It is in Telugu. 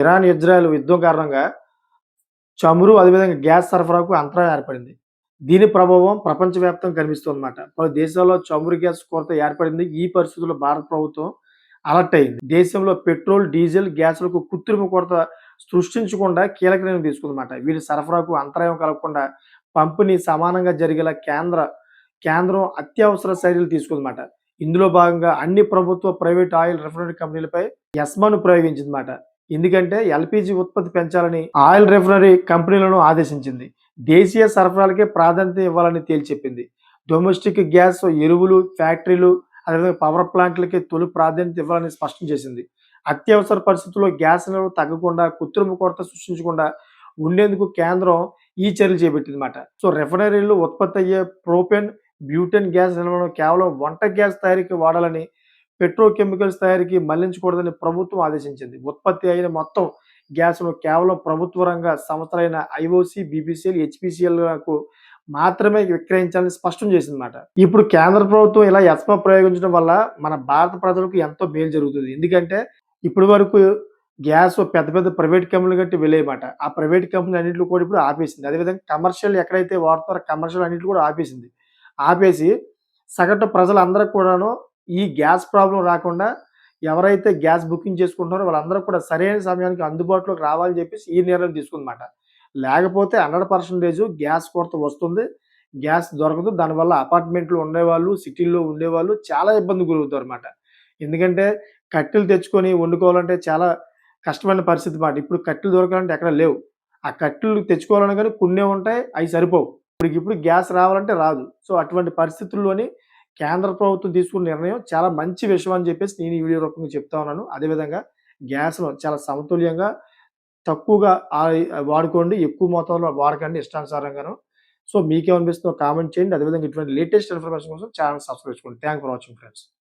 ఇరాన్, ఇజ్రాయెల్ యుద్ధం కారణంగా చమురు అదేవిధంగా గ్యాస్ సరఫరాకు అంతరాయం ఏర్పడింది. దీని ప్రభావం ప్రపంచవ్యాప్తంగా కనిపిస్తుందన్నమాట. పలు దేశాల్లో చమురు, గ్యాస్ కొరత ఏర్పడింది. ఈ పరిస్థితుల్లో భారత ప్రభుత్వం అలర్ట్ అయింది. దేశంలో పెట్రోల్, డీజిల్, గ్యాసులకు కృత్రిమ కొరత సృష్టించకుండా కీలక నిర్ణయం తీసుకుందన్నమాట. వీటి సరఫరాకు అంతరాయం కలగకుండా పంపిణీ సమానంగా జరిగేలా కేంద్రం అత్యవసర చర్యలు తీసుకుందన్నమాట. ఇందులో భాగంగా అన్ని ప్రభుత్వ, ప్రైవేట్ ఆయిల్ రిఫైనరీ కంపెనీలపై ఎస్మాను ప్రయోగించిందన్నమాట. ఎందుకంటే ఎల్‌పీజీ ఉత్పత్తి పెంచాలని ఆయిల్ రిఫైనరీ కంపెనీలను ఆదేశించింది. దేశీయ సరఫరాలకే ప్రాధాన్యత ఇవ్వాలని తేల్చెప్పింది. డొమెస్టిక్ గ్యాస్, ఎరువులు, ఫ్యాక్టరీలు అదేవిధంగా పవర్ ప్లాంట్లకి తొలి ప్రాధాన్యత ఇవ్వాలని స్పష్టం చేసింది. అత్యవసర పరిస్థితుల్లో గ్యాస్ నిల్వలు తగ్గకుండా, కృత్రిమ కొరత సృష్టించకుండా ఉండేందుకు కేంద్రం ఈ చర్యలు చేపట్టిందన్నమాట. సో రిఫైనరీల్లో ఉత్పత్తి అయ్యే ప్రోపేన్, బ్యూటేన్ గ్యాస్ నిల్వలను కేవలం వంట గ్యాస్ తయారీకి వాడాలని, పెట్రోకెమికల్స్ తయారీకి మళ్లించకూడదని ప్రభుత్వం ఆదేశించింది. ఉత్పత్తి అయిన మొత్తం గ్యాస్‌ను కేవలం ప్రభుత్వ రంగ సంస్థలైన ఐఓసీ, బీపీసీఎల్, హెచ్‌పీసీఎల్‌లకు మాత్రమే విక్రయించాలని స్పష్టం చేసిందన్నమాట. ఇప్పుడు కేంద్ర ప్రభుత్వం ఇలా ఎస్మా ప్రయోగించడం వల్ల మన భారత ప్రజలకు ఎంతో మేలు జరుగుతుంది. ఎందుకంటే ఇప్పటి వరకు గ్యాస్ పెద్ద పెద్ద ప్రైవేట్ కంపెనీలు గట్టి వెళ్ళేయమాట. ఆ ప్రైవేట్ కంపెనీ అన్నింటిలో కూడా ఇప్పుడు ఆపేసింది. అదేవిధంగా కమర్షియల్ ఎక్కడైతే వాడుతారో కమర్షియల్ అన్నింటిలో కూడా ఆపేసింది. ఆపేసి సగటు ప్రజలందరికి కూడాను ఈ గ్యాస్ ప్రాబ్లమ్ రాకుండా ఎవరైతే గ్యాస్ బుకింగ్ చేసుకుంటున్నారో వాళ్ళందరూ కూడా సరైన సమయానికి అందుబాటులోకి రావాలని చెప్పేసి ఈ నిర్ణయం తీసుకుందన్నమాట. లేకపోతే 100% గ్యాస్ కొరత వస్తుంది. గ్యాస్ దొరకదు. దానివల్ల అపార్ట్మెంట్‌లో ఉండేవాళ్ళు, సిటీల్లో ఉండేవాళ్ళు చాలా ఇబ్బందికి గురవుతారన్నమాట. ఎందుకంటే కట్టెలు తెచ్చుకొని వండుకోవాలంటే చాలా కష్టమైన పరిస్థితి మాట. ఇప్పుడు కట్టెలు దొరకాలంటే ఎక్కడ లేవు. ఆ కట్టెలు తెచ్చుకోవాలన్నా గాని కొన్నే ఉంటాయి. అయి సరిపోవు. ఇప్పటికిప్పుడు గ్యాస్ రావాలంటే రాదు. సో అటువంటి పరిస్థితుల్లోని కేంద్ర ప్రభుత్వం తీసుకున్న నిర్ణయం చాలా మంచి విషయం అని చెప్పేసి నేను ఈ వీడియో రూపంగా చెప్తా ఉన్నాను. అదేవిధంగా గ్యాస్‌ను చాలా సమతుల్యంగా తక్కువగా వాడుకోండి. ఎక్కువ మోతాదులో వాడకండి ఇష్టానుసారంగాను. సో మీకేమనిపిస్తుందో కామెంట్ చేయండి. అదేవిధంగా ఇటువంటి లేటెస్ట్ ఇన్ఫర్మేషన్ కోసం ఛానెల్ సబ్స్క్రైబ్ చేసుకోండి. Thank for watching friends.